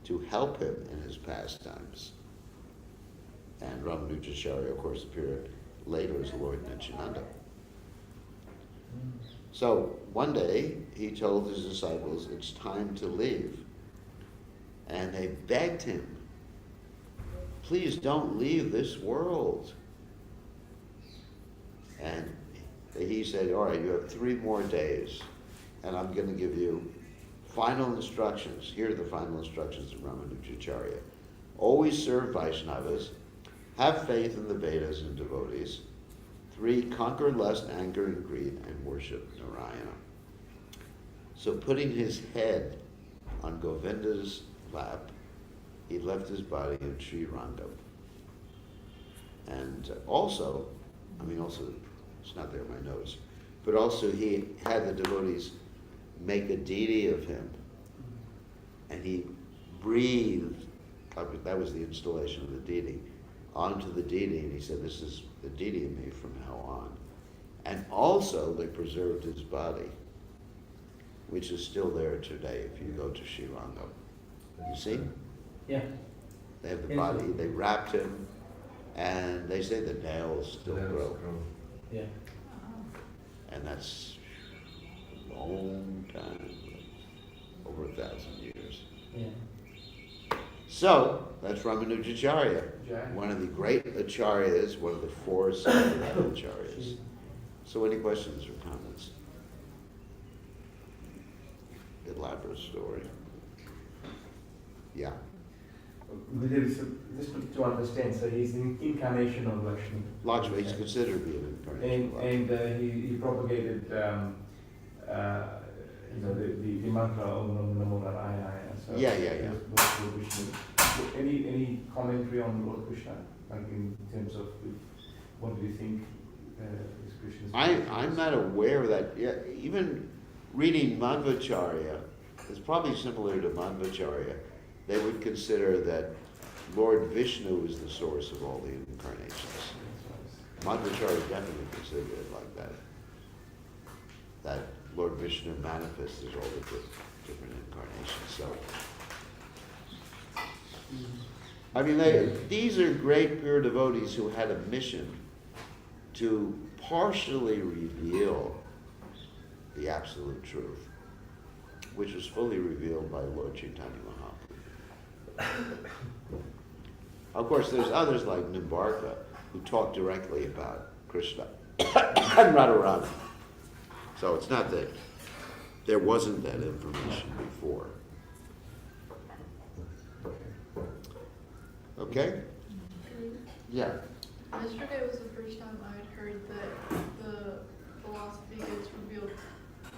[SPEAKER 1] to help him in his pastimes. And Ramanujacharya, of course, appeared later as Lord Nityananda. So one day he told his disciples, it's time to leave. And they begged him, please don't leave this world. And he said, all right, you have 3 more days, and I'm going to give you final instructions. Here are the final instructions of Ramanujacharya. Always serve Vaishnavas, have faith in the Vedas and devotees. 3, conquer lust, anger, and greed, and worship Narayana. So putting his head on Govinda's lap, he left his body in Sri Rangam. And also, it's not there in my notes, but also he had the devotees make a deity of him. And he breathed, that was the installation of the deity, onto the deity, and he said, this is the deity of me from now on. And also they preserved his body, which is still there today if you go to Sri Rangam. You see?
[SPEAKER 5] Yeah.
[SPEAKER 1] They have the body, they wrapped him, and they say the nails still grow.
[SPEAKER 5] Yeah.
[SPEAKER 1] And that's a long time, over 1,000 years.
[SPEAKER 5] Yeah.
[SPEAKER 1] So, that's Ramanujacharya, one of the great acharyas, one of the 4 Sampradaya acharyas. So any questions or comments? Elaborate story. Yeah.
[SPEAKER 3] Just to understand, so he's an incarnation of Lakshmi.
[SPEAKER 1] Lakshmi is considered to be an incarnation.
[SPEAKER 3] And he propagated the mantra Om Namo Narayana. So
[SPEAKER 1] Yeah.
[SPEAKER 3] Lord Krishna. Any commentary on Lord Krishna, like in terms of what do you think is Krishna's?
[SPEAKER 1] I'm not aware of that. Yeah, even reading Madhvacharya is probably similar to Madhvacharya. They would consider that Lord Vishnu is the source of all the incarnations. Madhvacharya definitely considered it like that. That Lord Vishnu manifests as all the different incarnations. So, these are great pure devotees who had a mission to partially reveal the absolute truth, which was fully revealed by Lord Chaitanya Mahaprabhu. Of course, there's others like Nimbarka who talk directly about Krishna and Radharani. So it's not that there wasn't that information before. Okay? Yeah.
[SPEAKER 7] Yesterday was the first time I had heard that the philosophy gets revealed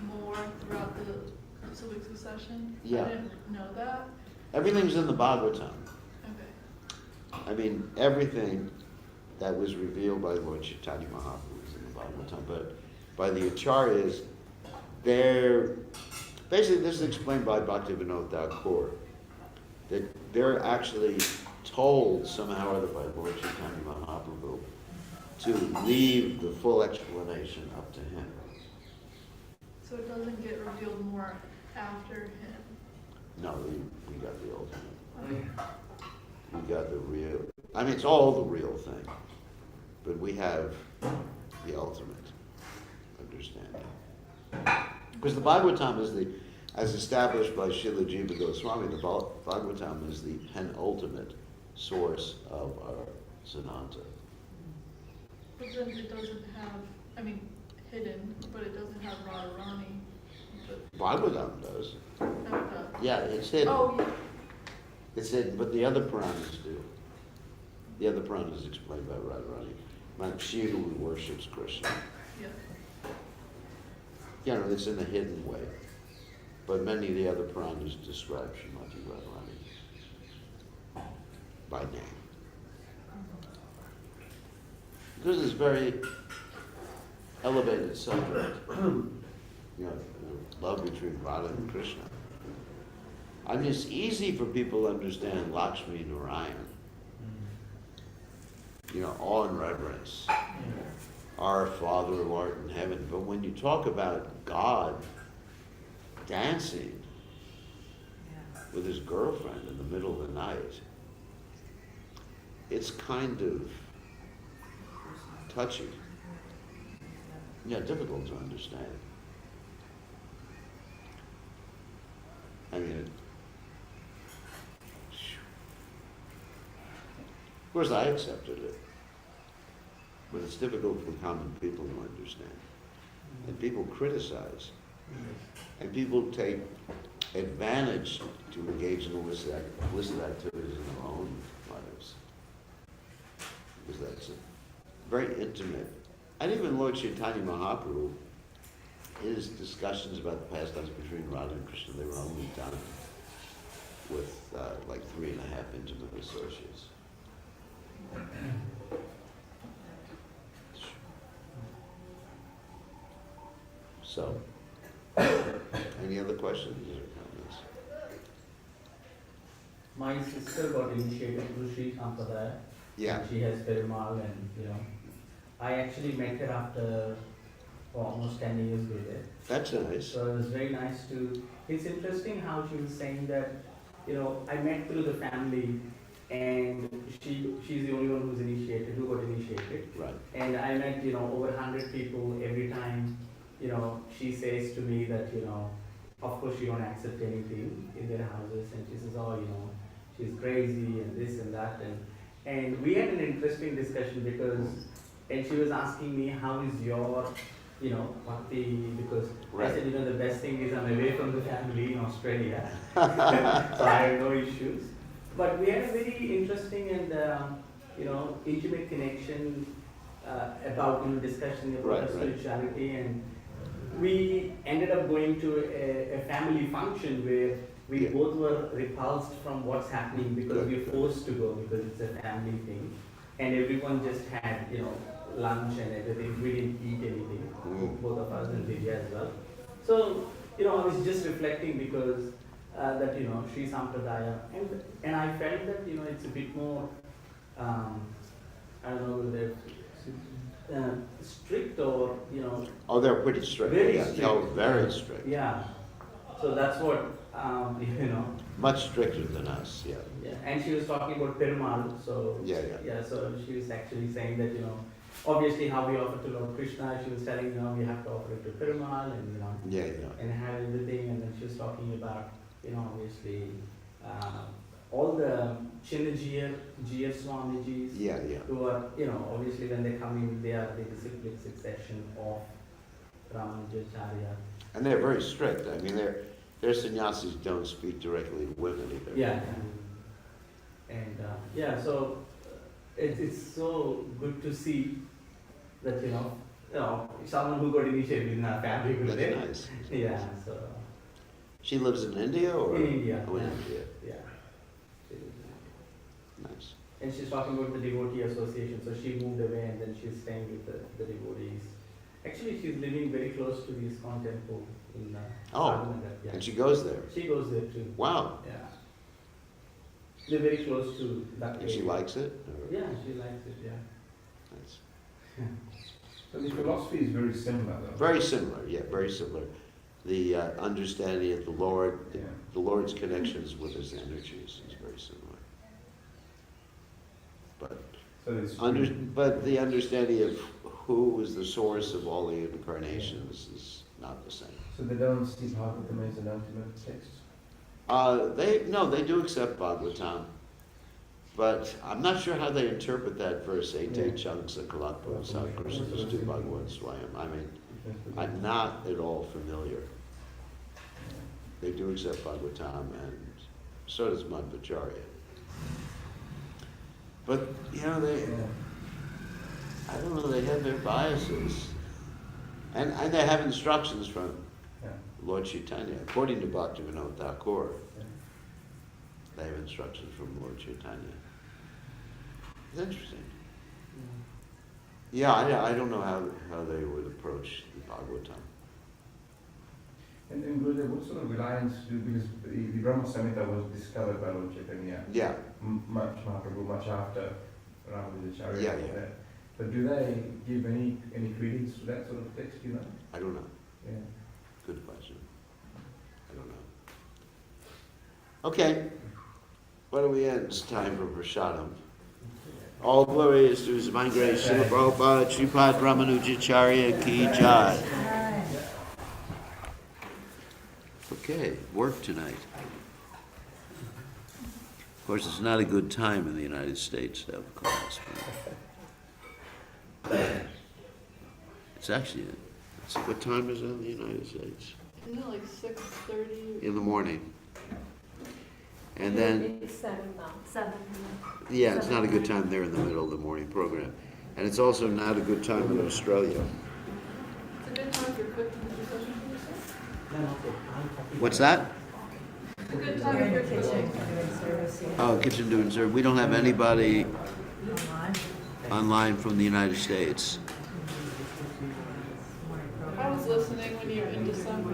[SPEAKER 7] more throughout the civic succession.
[SPEAKER 1] Yeah.
[SPEAKER 7] I didn't know that.
[SPEAKER 1] Everything's in the Bhagavatam.
[SPEAKER 7] Okay.
[SPEAKER 1] Everything that was revealed by Lord Chaitanya Mahaprabhu is in the Bhagavatam, but by the acharyas, basically this is explained by Bhaktivinoda Thakur, that they're actually told somehow or other by Lord Chaitanya Mahaprabhu to leave the full explanation up to him.
[SPEAKER 7] So it doesn't get revealed more after him.
[SPEAKER 1] No, we got the ultimate. We got the real, it's all the real thing, but we have the ultimate understanding. Because the Bhagavatam is As established by Srila Jiva Goswami, the Bhagavatam is the penultimate source of our Sananta.
[SPEAKER 7] But then it doesn't have, I mean, hidden, but it doesn't have Radharani. But
[SPEAKER 1] Bhagavatam does.
[SPEAKER 7] no, it does.
[SPEAKER 1] Yeah, it's hidden.
[SPEAKER 7] Oh, yeah.
[SPEAKER 1] It's hidden, but the other Puranas do. The other Puranas explained by Radharani. Like Shiva who worships Krishna.
[SPEAKER 7] Yeah.
[SPEAKER 1] You know, it's in a hidden way. But many of the other Puranas describe Srimati Radharani by name. Because it's very elevated subject. You know, love between Radha and Krishna. I mean, it's easy for people to understand Lakshmi Narayan. You know, awe and reverence. Our Father who art in heaven. But when you talk about God dancing with his girlfriend in the middle of the night, it's kind of touchy. Yeah, difficult to understand. I mean, of course I accepted it, but it's difficult for the common people to understand. And people criticize. And people take advantage to engage in illicit activities in their own lives. Because that's very intimate. And even Lord Chaitanya Mahaprabhu, his discussions about the pastimes between Radha and Krishna, they were only done with like 3.5 intimate associates. So, any other questions or comments?
[SPEAKER 5] My sister got initiated through Sri Sampradaya.
[SPEAKER 1] Yeah.
[SPEAKER 5] She has Perumal and, you know, I actually met her after almost 10 years later.
[SPEAKER 1] That's nice.
[SPEAKER 5] So it was very nice to, it's interesting how she was saying that, you know, I met through the family and she's the only one who got initiated.
[SPEAKER 1] Right.
[SPEAKER 5] And I met, you know, over 100 people every time, you know, she says to me that, you know, of course she don't accept anything in their houses and she says, oh, you know, she's crazy and this and that. And we had an interesting discussion because, and she was asking me, how is your, you know, bhakti, because
[SPEAKER 1] Right.
[SPEAKER 5] I said, you know, the best thing is I'm away from the family in Australia. So I have no issues. But we had a very interesting and, you know, intimate connection about, you know, discussion about
[SPEAKER 1] Right,
[SPEAKER 5] spirituality. And we ended up going to a family function where we
[SPEAKER 1] Yeah.
[SPEAKER 5] both were repulsed from what's happening because
[SPEAKER 1] Good,
[SPEAKER 5] we were forced to go because it's a family thing. And everyone just had, you know, lunch and everything. We didn't eat anything, both of us and Vidya as well. So, you know, I was just reflecting because that, you know, Sri Sampradaya, and I felt that, you know, it's a bit more, I don't know whether strict or, you know.
[SPEAKER 1] Oh, they're pretty strict.
[SPEAKER 5] Very
[SPEAKER 1] Yeah,
[SPEAKER 5] strict.
[SPEAKER 1] no, very strict.
[SPEAKER 5] Yeah. So that's what, you know.
[SPEAKER 1] Much stricter than us, yeah.
[SPEAKER 5] Yeah. And she was talking about Perumal, so.
[SPEAKER 1] Yeah.
[SPEAKER 5] Yeah, so she was actually saying that, you know, obviously how we offer to Lord Krishna, she was telling, you know, we have to offer it to Perumal and, you know,
[SPEAKER 1] Yeah.
[SPEAKER 5] and have everything. And then she was talking about, you know, obviously, all the Chinnajiyar, Jiyar Swamijis,
[SPEAKER 1] Yeah.
[SPEAKER 5] who are, you know, obviously when they come in, they are the disciplic succession of Ramanujacharya.
[SPEAKER 1] And they're very strict. I mean, their sannyasis don't speak directly to women either.
[SPEAKER 5] Yeah. And yeah, so it's so good to see that, you know, someone who got initiated in our family.
[SPEAKER 1] That's nice.
[SPEAKER 5] Yeah, so.
[SPEAKER 1] She lives in India or?
[SPEAKER 5] In India.
[SPEAKER 1] Oh, in
[SPEAKER 5] yeah.
[SPEAKER 1] India.
[SPEAKER 5] Yeah.
[SPEAKER 1] Nice.
[SPEAKER 5] And she's talking about the devotee association, so she moved away and then she's staying with the devotees. Actually, she's living very close to the ISKCON temple in
[SPEAKER 1] Oh,
[SPEAKER 5] Raghunagar, yeah.
[SPEAKER 1] and she goes there.
[SPEAKER 5] She goes there too.
[SPEAKER 1] Wow.
[SPEAKER 5] Yeah. They're very close to that
[SPEAKER 1] And she
[SPEAKER 5] area.
[SPEAKER 1] likes it? Or-
[SPEAKER 5] Yeah, she likes it, yeah.
[SPEAKER 1] Nice.
[SPEAKER 3] So the philosophy is very similar though.
[SPEAKER 1] Very similar, yeah, very similar. The understanding of the Lord,
[SPEAKER 3] Yeah.
[SPEAKER 1] the Lord's connections with his energies is very similar. But
[SPEAKER 3] So it's
[SPEAKER 1] but the understanding of who is the source of all the incarnations is not the same.
[SPEAKER 3] So they don't see Bhagavatam as an ultimate text?
[SPEAKER 1] They do accept Bhagavatam, but I'm not sure how they interpret that verse, Ete Changsa Kalakpa Sakrishnastu Bhagavan Swayam. I mean, I'm not at all familiar. They do accept Bhagavatam, and so does Madhvacharya. But, you know, I don't know, they have their biases. And they have instructions from Lord Chaitanya. According to Bhaktivinoda Thakur, they have instructions from Lord Chaitanya. It's interesting. Yeah, I don't know how they would approach the Bhagavatam.
[SPEAKER 3] And Gurudev, what sort of reliance do, because the Brahma Samhita was discovered by Lord Chaitanya,
[SPEAKER 1] Yeah,
[SPEAKER 3] much Mahaprabhu, much after Ramadacharya.
[SPEAKER 1] Yeah.
[SPEAKER 3] But do they give any credence to that sort of text, you know?
[SPEAKER 1] I don't know.
[SPEAKER 3] Yeah.
[SPEAKER 1] Good question. I don't know. Okay, why don't we end? It's time for Prashadam. All glory is to His divine grace, Srila Prabhupada, Sripad Ramanujacharya Ki Jai. Okay, work tonight. Of course, it's not a good time in the United States to have a class. But it's actually, what time is it in the United States?
[SPEAKER 7] Isn't it like 6:30?
[SPEAKER 1] In the morning. And then,
[SPEAKER 4] It's 7 now. 7.
[SPEAKER 1] yeah, it's not a good time there in the middle of the morning program. And it's also not a good time in Australia.
[SPEAKER 7] It's a good time for cooking or something.
[SPEAKER 1] What's that?
[SPEAKER 7] It's a good time if you're kitchen.
[SPEAKER 1] Oh, kitchen doing service. We don't have anybody online from the United States.
[SPEAKER 7] I was listening when you were in December.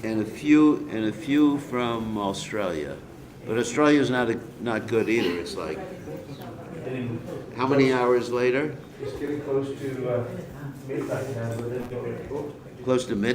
[SPEAKER 1] And a few from Australia. But Australia's not good either. It's like, how many hours later?
[SPEAKER 3] It's getting close to midnight now, but then
[SPEAKER 1] Close to midnight.